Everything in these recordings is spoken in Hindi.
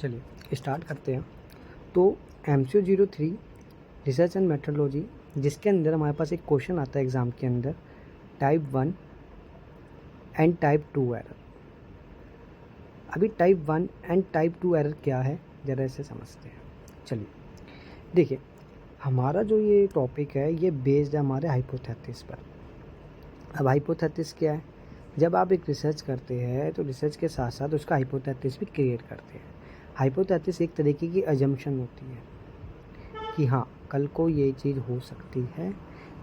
चलिए स्टार्ट करते हैं। तो MCQ 03 रिसर्च एंड मेथोडोलॉजी, जिसके अंदर हमारे पास एक क्वेश्चन आता है एग्ज़ाम के अंदर, टाइप 1 एंड टाइप 2 एरर। अभी टाइप 1 एंड टाइप 2 एरर क्या है ज़रा इसे समझते हैं। चलिए देखिए, हमारा जो ये टॉपिक है ये बेस्ड है हमारे हाइपोथेसिस पर। अब हाइपोथेसिस क्या है? जब आप एक रिसर्च करते हैं तो रिसर्च के साथ साथ उसका हाइपोथेसिस भी क्रिएट करते हैं। हाइपोथेसिस एक तरीके की अजम्पशन होती है कि हाँ, कल को ये चीज़ हो सकती है।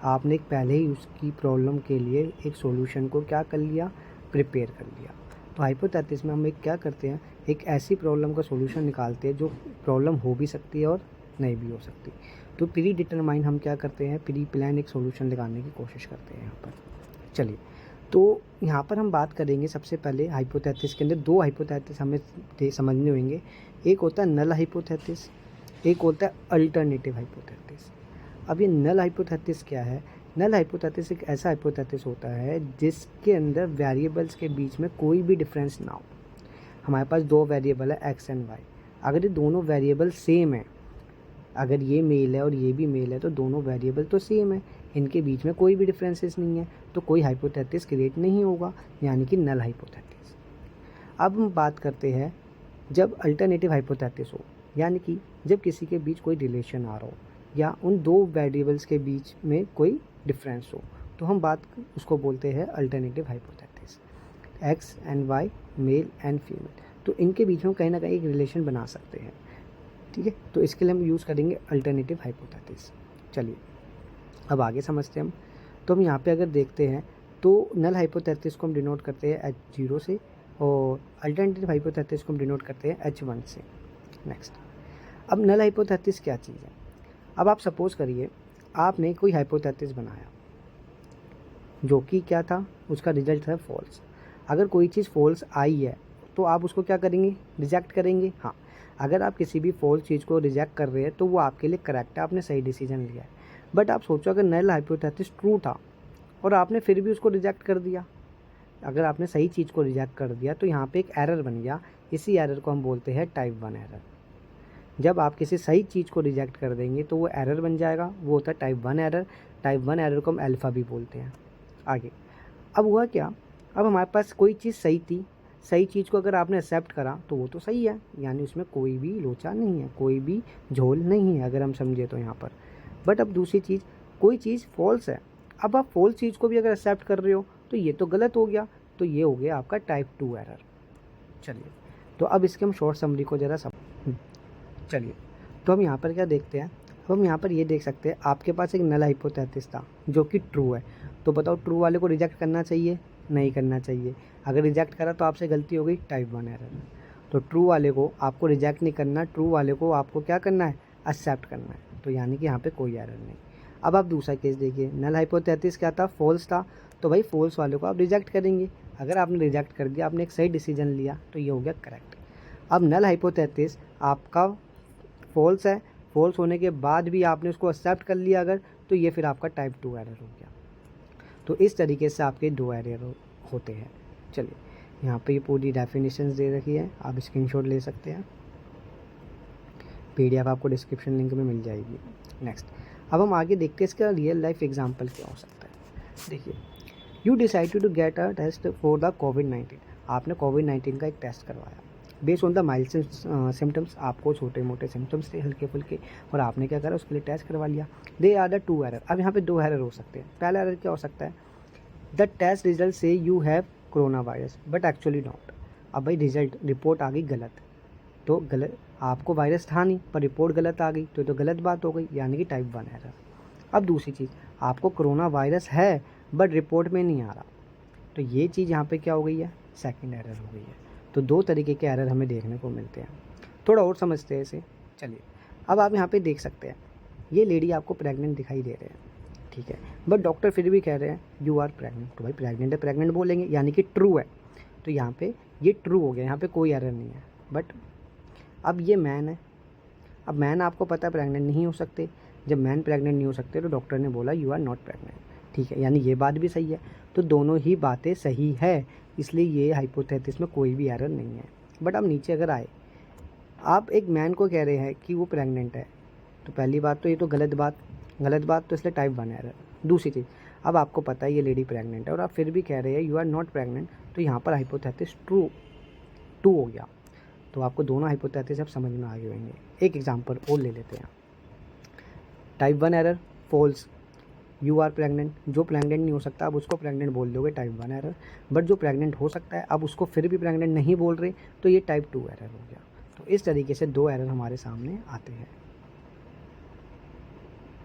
आपने पहले ही उसकी प्रॉब्लम के लिए एक सॉल्यूशन को क्या कर लिया, प्रिपेयर कर लिया। तो हाइपोथेसिस में हम एक क्या करते हैं, एक ऐसी प्रॉब्लम का सॉल्यूशन निकालते हैं जो प्रॉब्लम हो भी सकती है और नहीं भी हो सकती। तो प्री डिटरमाइन हम क्या करते हैं, प्री प्लान एक सॉल्यूशन लगाने की कोशिश करते हैं यहाँ पर। चलिए, तो यहाँ पर हम बात करेंगे सबसे पहले हाइपोथेसिस के अंदर दो हाइपोथेसिस हमें समझने होंगे। एक होता है नल हाइपोथेसिस, एक होता है अल्टरनेटिव हाइपोथेसिस। अब ये नल हाइपोथेसिस क्या है? नल हाइपोथेसिस एक ऐसा हाइपोथेसिस होता है जिसके अंदर वेरिएबल्स के बीच में कोई भी डिफरेंस ना हो। हमारे पास दो वेरिएबल है एक्स एंड वाई। अगर ये दोनों वेरिएबल सेम है, अगर ये मेल है और ये भी मेल है तो दोनों वेरिएबल तो सेम है, इनके बीच में कोई भी डिफरेंसेस नहीं है, तो कोई हाइपोथेसिस क्रिएट नहीं होगा, यानी कि नल हाइपोथेसिस। अब हम बात करते हैं जब अल्टरनेटिव हाइपोथेसिस हो, यानी कि जब किसी के बीच कोई रिलेशन आ रहा हो या उन दो वेरिएबल्स के बीच में कोई डिफरेंस हो, तो हम बात उसको बोलते हैं alternative hypothesis. X and y, male and female, तो इनके बीच में कहीं ना कहीं एक रिलेशन बना सकते हैं। ठीक है, तो इसके लिए हम यूज़ करेंगे अल्टरनेटिव हाइपोथेसिस। चलिए अब आगे समझते हैं हम। तो हम यहाँ पे अगर देखते हैं तो नल हाइपोथेसिस को हम डिनोट करते हैं H0 से और अल्टरनेटिव हाइपोथेसिस को हम डिनोट करते हैं H1 से। नेक्स्ट, अब नल हाइपोथेसिस क्या चीज़ है? अब आप सपोज़ करिए आपने कोई हाइपोथेसिस बनाया जो कि क्या था, उसका रिजल्ट है फॉल्स। अगर कोई चीज़ फॉल्स आई है तो आप उसको क्या करेंगे, रिजेक्ट करेंगे। हाँ, अगर आप किसी भी फॉल्स चीज़ को रिजेक्ट कर रहे हैं तो वो आपके लिए करेक्ट है, आपने सही डिसीजन लिया है। बट आप सोचो अगर नल हाइपोथेसिस ट्रू था और आपने फिर भी उसको रिजेक्ट कर दिया, अगर आपने सही चीज़ को रिजेक्ट कर दिया तो यहाँ पे एक एरर बन गया। इसी एरर को हम बोलते हैं टाइप 1 एरर। जब आप किसी सही चीज़ को रिजेक्ट कर देंगे तो वो एरर बन जाएगा, वो होता है टाइप 1 एरर। टाइप 1 एरर को हम अल्फ़ा भी बोलते हैं। आगे अब हुआ क्या, अब हमारे पास कोई चीज़ सही थी, सही चीज़ को अगर आपने एक्सेप्ट करा तो वो तो सही है, यानी उसमें कोई भी लोचा नहीं है, कोई भी झोल नहीं है अगर हम समझे तो यहाँ पर। बट अब दूसरी चीज़, कोई चीज़ फॉल्स है, अब आप फॉल्स चीज़ को भी अगर एक्सेप्ट कर रहे हो तो ये तो गलत हो गया, तो ये हो गया आपका टाइप 2 एरर। चलिए, तो अब इसके हम शॉर्ट समरी को ज़रा चलिए, तो हम यहाँ पर क्या देखते हैं, अब हम यहाँ पर ये देख सकते हैं आपके पास एक नल हाइपोथेसिस था जो कि ट्रू है। तो बताओ ट्रू वाले को रिजेक्ट करना चाहिए, नहीं करना चाहिए? अगर रिजेक्ट करा तो आपसे गलती हो गई, टाइप 1 एरर। तो ट्रू वाले को आपको रिजेक्ट नहीं करना, ट्रू वाले को आपको क्या करना है, एक्सेप्ट करना है। तो यानी कि यहाँ पे कोई एरर नहीं। अब आप दूसरा केस देखिए, नल हाइपोथेसिस क्या था, फॉल्स था, तो भाई फॉल्स वाले को आप रिजेक्ट करेंगे। अगर आपने रिजेक्ट कर दिया, आपने एक सही डिसीजन लिया, तो ये हो गया करेक्ट। अब नल हाइपोथेसिस आपका फॉल्स है, फॉल्स होने के बाद भी आपने उसको एक्सेप्ट कर लिया अगर, तो ये फिर आपका टाइप 2 एरर हो गया। तो इस तरीके से आपके दो एरर होते हैं। चलिए, यहाँ पे ये पूरी डेफिनेशंस दे रखी है, आप स्क्रीनशॉट ले सकते हैं, PDF आपको डिस्क्रिप्शन लिंक में मिल जाएगी। नेक्स्ट, अब हम आगे देखते हैं इसका रियल लाइफ एग्जांपल क्या हो सकता है। देखिए, you decided to get a test for the कोविड-19। आपने कोविड-19 का एक टेस्ट करवाया based on the mild symptoms. आपको छोटे मोटे सिम्टम्स थे, हल्के फुल्के, और आपने क्या करा, उसके लिए टेस्ट करवा लिया। They are the 2 error. अब यहाँ पे 2 एरर हो सकते हैं। पहला एरर क्या हो सकता है, द टेस्ट रिजल्ट से you have corona virus but actually not. अब भाई रिपोर्ट आ गई गलत, तो गलत, आपको वायरस था नहीं पर रिपोर्ट गलत आ गई, तो गलत बात हो गई, यानी कि टाइप 1 एरर। अब दूसरी चीज़, आपको कोरोना वायरस है बट रिपोर्ट में नहीं आ रहा, तो ये चीज़ यहाँ पे क्या हो गई है, सेकंड एरर हो गई है। तो दो तरीके के एरर हमें देखने को मिलते हैं। थोड़ा और समझते हैं इसे। चलिए, अब आप यहाँ पे देख सकते हैं ये लेडी आपको प्रेग्नेंट दिखाई दे रहे हैं, ठीक है, बट डॉक्टर फिर भी कह रहे हैं यू आर प्रेग्नेंट। तो भाई प्रेग्नेंट है, प्रेग्नेंट बोलेंगे, यानी कि ट्रू है। तो यहाँ पे ये ट्रू हो गया, यहाँ पे कोई एरर नहीं है। बट अब ये मैन है, अब मैन आपको पता है प्रेग्नेंट नहीं हो सकते। जब मैन प्रेग्नेंट नहीं हो सकते तो डॉक्टर ने बोला यू आर नॉट प्रेग्नेंट, ठीक है, यानी ये बात भी सही है। तो दोनों ही बातें सही है, इसलिए ये हाइपोथेसिस में कोई भी एरर नहीं है। बट अब नीचे अगर आए, आप एक मैन को कह रहे हैं कि वो प्रेग्नेंट है, तो पहली बात तो ये तो गलत बात तो इसलिए टाइप 1 एरर। दूसरी चीज़, अब आपको पता है ये लेडी प्रेग्नेंट है और आप फिर भी कह रहे हैं यू आर नॉट प्रेग्नेंट, तो यहाँ पर हाइपोथेसिस ट्रू हो गया। तो आपको दोनों हाइपोथेसिस अब समझ में आ गए होंगे। एक एग्जांपल और ले लेते हैं। Type 1 error false, you are pregnant, जो प्रेग्नेंट नहीं हो सकता अब उसको प्रेग्नेंट बोल दोगे, टाइप 1 एरर। बट जो प्रेग्नेंट हो सकता है अब उसको फिर भी प्रेग्नेंट नहीं बोल रहे, तो ये टाइप 2 एरर हो गया। तो इस तरीके से 2 एरर हमारे सामने आते हैं।